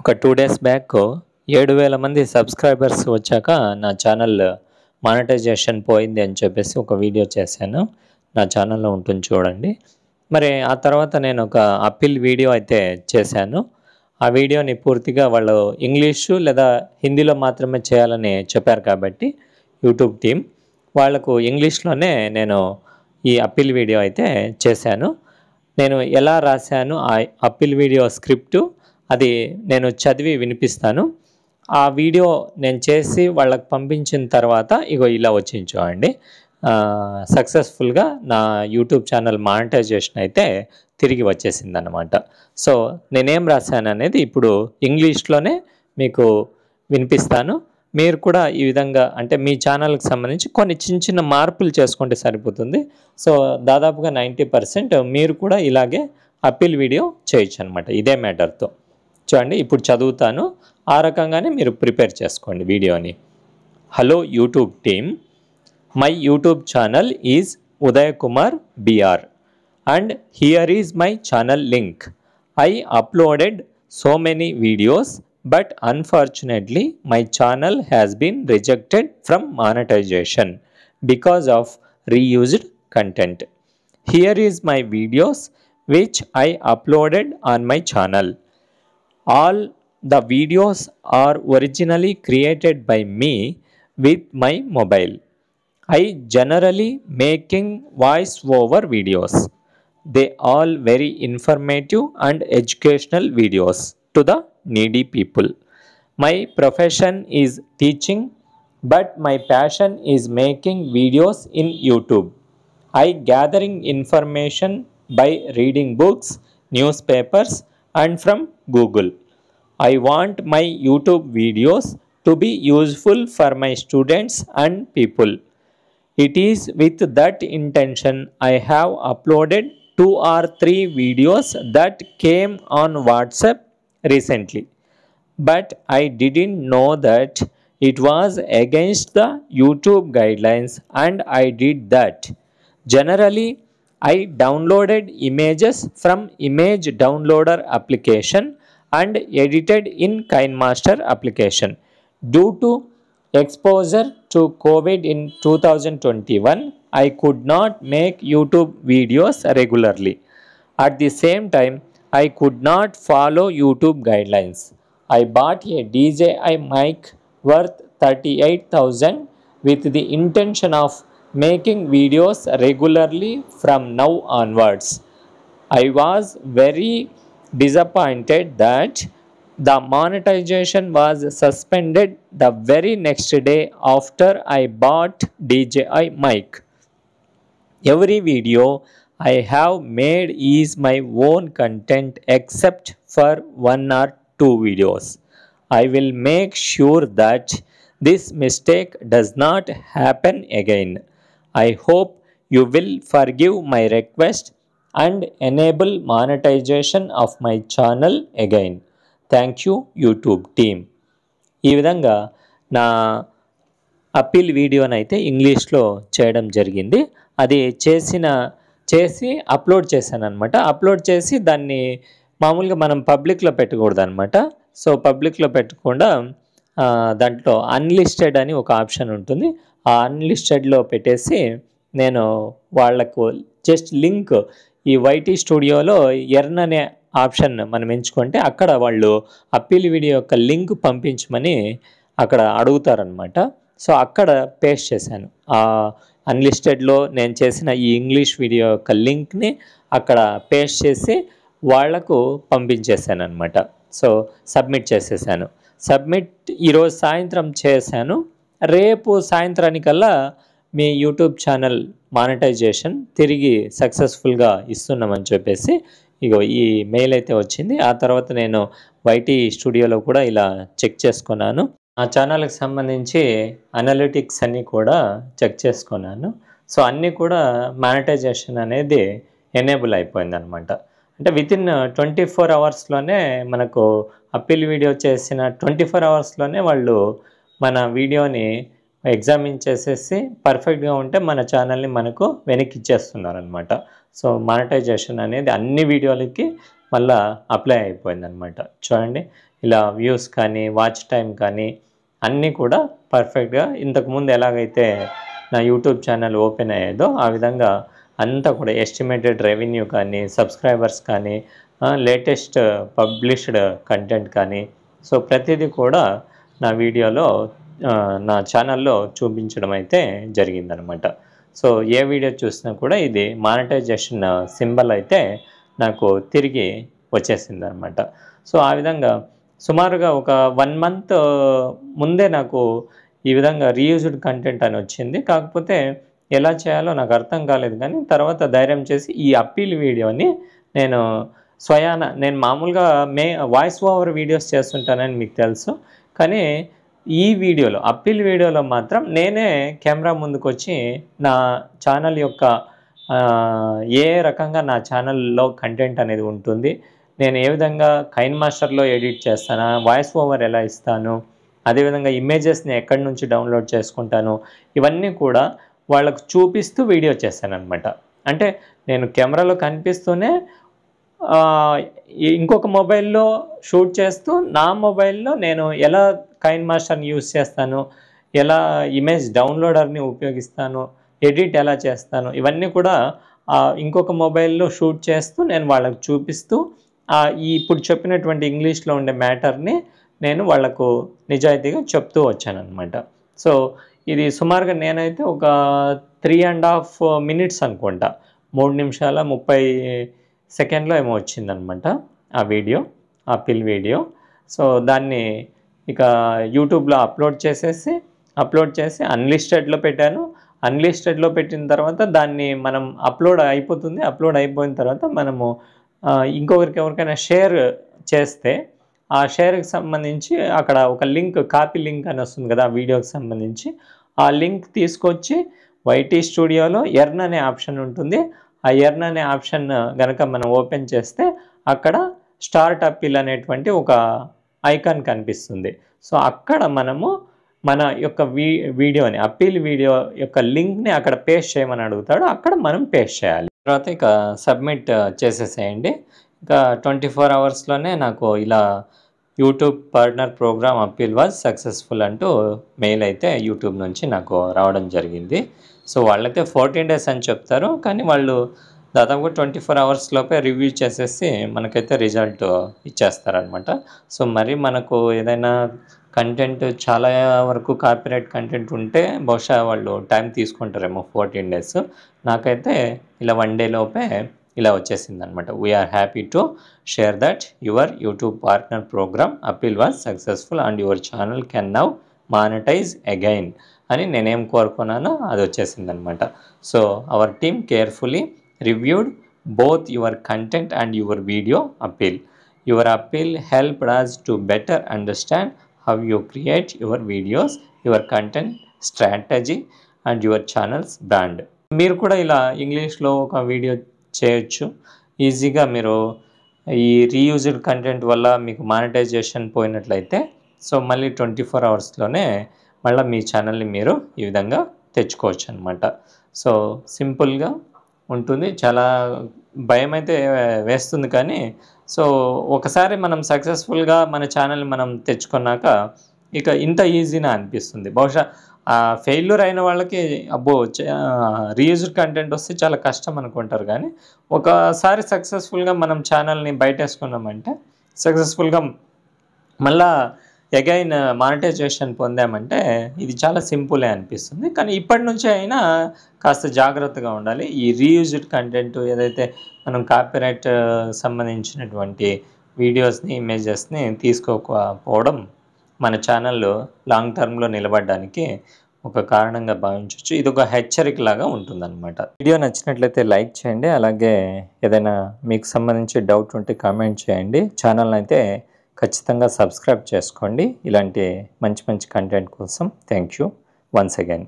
ఒక 2 days back 7,000 మంది subscribers వచ్చాక నా ఛానల్ మానిటైజేషన్ పోయింది అని చెప్పేసి ఒక వీడియో చేశాను. నా ఛానల్‌లో ఉంటుంది చూడండి. మరి ఆ తర్వాత నేను ఒక అప్పీల్ వీడియో అయితే చేశాను. ఆ వీడియోని పూర్తిగా వాళ్ళు ఇంగ్లీషు లేదా హిందీలో మాత్రమే చేయాలని చెప్పారు కాబట్టి యూట్యూబ్ టీమ్ వాళ్ళకు ఇంగ్లీష్‌లోనే నేను ఈ అప్పీల్ వీడియో అయితే చేశాను. నేను ఎలా రాశాను ఆ అప్పీల్ వీడియో స్క్రిప్టు అది నేను చదివి వినిపిస్తాను. ఆ వీడియో నేను చేసి వాళ్ళకి పంపించిన తర్వాత ఇగో ఇలా వచ్చింది చూడండి. సక్సెస్‌ఫుల్‌గా నా యూట్యూబ్ ఛానల్ మానిటైజేషన్ అయితే తిరిగి వచ్చేసిందనమాట. సో నేనేం రాశాననేది ఇప్పుడు ఇంగ్లీష్‌లోనే మీకు వినిపిస్తాను. మీరు కూడా ఈ విధంగా అంటే మీ ఛానల్‌కి సంబంధించి కొన్ని చిన్న మార్పులు చేసుకుంటే సరిపోతుంది. సో దాదాపుగా 90% మీరు కూడా ఇలాగే అప్పీల్ వీడియో చేయొచ్చనమాట ఇదే మ్యాటర్‌తో. చూడండి ఇప్పుడు చదువుతాను. ఆ రకంగానే మీరు ప్రిపేర్ చేసుకోండి వీడియోని. Hello YouTube team, my YouTube channel is Uday Kumar BR and here is my channel link. I uploaded so many videos but unfortunately my channel has been rejected from monetization because of reused content. Here is my videos which I uploaded on my channel. All the videos are originally created by me with my mobile. I generally making voice over videos. They all very informative and educational videos to the needy people. My profession is teaching, but my passion is making videos in YouTube. I gathering information by reading books, newspapers and from Google. I want my YouTube videos to be useful for my students and people. It is with that intention I have uploaded 2 or 3 videos that came on WhatsApp recently. But I didn't know that it was against the YouTube guidelines and I did that. Generally, I downloaded images from image downloader application and edited in KineMaster application. Due to exposure to COVID in 2021, I could not make YouTube videos regularly. At the same time, I could not follow YouTube guidelines. I bought a DJI mic worth 38,000 with the intention of making videos regularly from now onwards. I was very disappointed that the monetization was suspended the very next day after I bought DJI mic. Every video I have made is my own content except for 1 or 2 videos. I will make sure that this mistake does not happen again. I hope you will forgive my request and enable monetization of my channel again. Thank you YouTube team. ఈ విధంగా నా appeal వీడియోనైతే ఇంగ్లీష్లో చేయడం జరిగింది. అది చేసి upload చేశాను అనమాట. అప్లోడ్ చేసి దాన్ని మామూలుగా మనం పబ్లిక్లో పెట్టకూడదు అనమాట. సో పబ్లిక్లో పెట్టకుండా దాంట్లో అన్లిస్టెడ్ అని ఒక ఆప్షన్ ఉంటుంది. ఆ అన్లిస్టెడ్లో పెట్టేసి నేను వాళ్లకు జస్ట్ లింక్ ఈ వైటీ స్టూడియోలో ఎర్న్ అనే ఆప్షన్ మనం ఎంచుకుంటే అక్కడ వాళ్ళు అప్పీల్ వీడియో యొక్క లింక్ పంపించమని అక్కడ అడుగుతారనమాట. సో అక్కడ పేస్ట్ చేశాను. ఆ అన్లిస్టెడ్లో నేను చేసిన ఈ ఇంగ్లీష్ వీడియో యొక్క లింక్ని అక్కడ పేస్ట్ చేసి వాళ్లకు పంపించేశాను అనమాట. సో సబ్మిట్ చేసేసాను. సబ్మిట్ ఈరోజు సాయంత్రం చేశాను. రేపు సాయంత్రానికల్లా మీ యూట్యూబ్ ఛానల్ మానిటైజేషన్ తిరిగి సక్సెస్ఫుల్గా ఇస్తున్నామని చెప్పేసి ఇగో ఈ మెయిల్ అయితే వచ్చింది. ఆ తర్వాత నేను వైటీ స్టూడియోలో కూడా ఇలా చెక్ చేసుకున్నాను. ఆ ఛానల్కి సంబంధించి అనలిటిక్స్ అన్నీ కూడా చెక్ చేసుకున్నాను. సో అన్నీ కూడా మానిటైజేషన్ అనేది ఎనేబుల్ అయిపోయిందనమాట. అంటే వితిన్ 24 అవర్స్లోనే మనకు అప్పీల్ వీడియో చేసిన 24 అవర్స్లోనే వాళ్ళు మన వీడియోని ఎగ్జామిన్ చేసేసి పర్ఫెక్ట్గా ఉంటే మన ఛానల్ని మనకు వెనక్కి ఇచ్చేస్తున్నారనమాట. సో మానిటైజేషన్ అనేది అన్ని వీడియోలకి మళ్ళీ అప్లై అయిపోయిందనమాట. చూడండి ఇలా వ్యూస్ కానీ వాచ్ టైం కానీ అన్నీ కూడా పర్ఫెక్ట్గా ఇంతకుముందు ఎలాగైతే నా యూట్యూబ్ ఛానల్ ఓపెన్ అయ్యేదో ఆ విధంగా అంతా కూడా ఎస్టిమేటెడ్ రెవెన్యూ కానీ సబ్స్క్రైబర్స్ కానీ లేటెస్ట్ పబ్లిష్డ్ కంటెంట్ కానీ సో ప్రతిదీ కూడా నా వీడియోలో నా ఛానల్లో చూపించడం అయితే జరిగిందనమాట. సో ఏ వీడియో చూసినా కూడా ఇది మానిటైజేషన్ సింబల్ అయితే నాకు తిరిగి వచ్చేసిందనమాట. సో ఆ విధంగా సుమారుగా ఒక 1 మంత్ ముందే నాకు ఈ విధంగా రీయూజ్డ్ కంటెంట్ అని వచ్చింది. కాకపోతే ఎలా చేయాలో నాకు అర్థం కాలేదు, కానీ తర్వాత ధైర్యం చేసి ఈ అప్పీల్ వీడియోని నేను నేను మామూలుగా వాయిస్ ఓవర్ వీడియోస్ చేస్తుంటానని మీకు తెలుసు, కానీ ఈ వీడియోలో అప్పీల్ వీడియోలో మాత్రం నేనే కెమెరా ముందుకు వచ్చి నా ఛానల్ యొక్క ఏ రకంగా నా ఛానల్లో కంటెంట్ అనేది ఉంటుంది, నేను ఏ విధంగా కైన్ మాస్టర్లో ఎడిట్ చేస్తాను, వాయిస్ ఓవర్ ఎలా ఇస్తాను, అదేవిధంగా ఇమేజెస్ని ఎక్కడి నుంచి డౌన్లోడ్ చేసుకుంటాను, ఇవన్నీ కూడా వాళ్ళకు చూపిస్తూ వీడియో చేశానన్నమాట. అంటే నేను కెమెరాలో కనిపిస్తూనే ఇంకొక మొబైల్లో షూట్ చేస్తూ నా మొబైల్లో నేను ఎలా కైన్ మాస్టర్ని యూజ్ చేస్తాను, ఎలా ఇమేజ్ డౌన్లోడర్ని ఉపయోగిస్తాను, ఎడిట్ ఎలా చేస్తాను, ఇవన్నీ కూడా ఇంకొక మొబైల్లో షూట్ చేస్తూ నేను వాళ్ళకు చూపిస్తూ ఇప్పుడు చెప్పినటువంటి ఇంగ్లీష్లో ఉండే మ్యాటర్ని నేను వాళ్లకు నిజాయితీగా చెప్తూ వచ్చానన్నమాట. సో ఇది సుమారుగా నేనైతే ఒక 3.5 minutes అనుకుంటా, 3 నిమిషాల 30 సెకండ్లో ఏమో వచ్చిందనమాట ఆ వీడియో, ఆ పిల్ వీడియో. సో దాన్ని ఇక యూట్యూబ్లో అప్లోడ్ చేసి అన్లిస్టెడ్లో పెట్టాను. అన్లిస్టెడ్లో పెట్టిన తర్వాత దాన్ని మనం అప్లోడ్ అయిపోయిన తర్వాత మనము ఇంకొకరికి ఎవరికైనా షేర్ చేస్తే ఆ షేర్కి సంబంధించి అక్కడ ఒక లింక్, కాపీ లింక్ అని వస్తుంది కదా ఆ వీడియోకి సంబంధించి, ఆ లింక్ తీసుకొచ్చి వైటీ స్టూడియోలో ఎర్న్ అనే ఆప్షన్ ఉంటుంది. ఆ ఎర్న్ అనే ఆప్షన్ కనుక మనం ఓపెన్ చేస్తే అక్కడ స్టార్ట్ అప్పీల్ అనేటువంటి ఒక ఐకాన్ కనిపిస్తుంది. సో అక్కడ మనము మన యొక్క వీడియోని, అప్పీల్ వీడియో యొక్క లింక్ని అక్కడ పేస్ట్ చేయమని అడుగుతాడు, అక్కడ మనం పేస్ట్ చేయాలి. తర్వాత ఇక సబ్మిట్ చేసేసేయండి. ఇక 24 hours నాకు ఇలా YouTube partner programme appeal was successful అంటూ మెయిల్ అయితే యూట్యూబ్ నుంచి నాకు రావడం జరిగింది. సో వాళ్ళైతే 14 days అని చెప్తారు, కానీ వాళ్ళు దాదాపుగా 24 hours రివ్యూ చేసేసి మనకైతే రిజల్ట్ ఇచ్చేస్తారనమాట. సో మరి మనకు ఏదైనా కంటెంట్ చాలా వరకు కాపీరైట్ కంటెంట్ ఉంటే బహుశా వాళ్ళు టైం తీసుకుంటారేమో 14 days. నాకైతే ఇలా 1 day ఇలా వచ్చేసిందనమాట. We are happy to share that your YouTube partner programme appeal was successful and your channel can now monetize again అని నేనేం కోరుకున్నానో అది వచ్చేసిందనమాట. So our team carefully reviewed both your content and your video appeal. Your appeal helped us to better understand how you create your videos, your content strategy and your channel's brand. మీరు కూడా ఇలా ఇంగ్లీష్లో ఒక video చేయొచ్చు ఈజీగా. మీరు ఈ reused content వల్ల మీకు మానిటైజేషన్ పోయినట్లయితే సో మళ్ళీ 24 hours మళ్ళీ మీ ఛానల్ని మీరు ఈ విధంగా తెచ్చుకోవచ్చు అనమాట. సో సింపుల్గా ఉంటుంది, చాలా భయం అయితే వేస్తుంది, కానీ సో ఒకసారి మనం సక్సెస్ఫుల్గా మన ఛానల్ని మనం తెచ్చుకున్నాక ఇక ఇంత ఈజీనా అనిపిస్తుంది. బహుశా ఫెయిల్యూర్ అయిన వాళ్ళకి అబ్బో రీయూజ్డ్ కంటెంట్ వస్తే చాలా కష్టం అనుకుంటారు, కానీ ఒకసారి సక్సెస్ఫుల్గా మనం ఛానల్ని బయటేసుకున్నామంటే సక్సెస్ఫుల్గా మళ్ళా అగైన్ మానిటైజేషన్ పొందామంటే ఇది చాలా సింపులే అనిపిస్తుంది. కానీ ఇప్పటి నుంచే అయినా కాస్త జాగ్రత్తగా ఉండాలి. ఈ రీయూజ్డ్ కంటెంట్ ఏదైతే మనం కాపీరైట్ సంబంధించినటువంటి వీడియోస్ని, ఇమేజెస్ని తీసుకోకపోవడం మన ఛానల్లో లాంగ్ టర్మ్లో నిలబడడానికి ఒక కారణంగా భావించవచ్చు. ఇది ఒక హెచ్చరిక లాగా ఉంటుందన్నమాట. వీడియో నచ్చినట్లయితే లైక్ చేయండి, అలాగే ఏదైనా మీకు సంబంధించి డౌట్ ఉంటే కామెంట్ చేయండి. ఛానల్ని అయితే ఖచ్చితంగా సబ్స్క్రైబ్ చేసుకోండి ఇలాంటి మంచి కంటెంట్ కోసం. Thank you once again.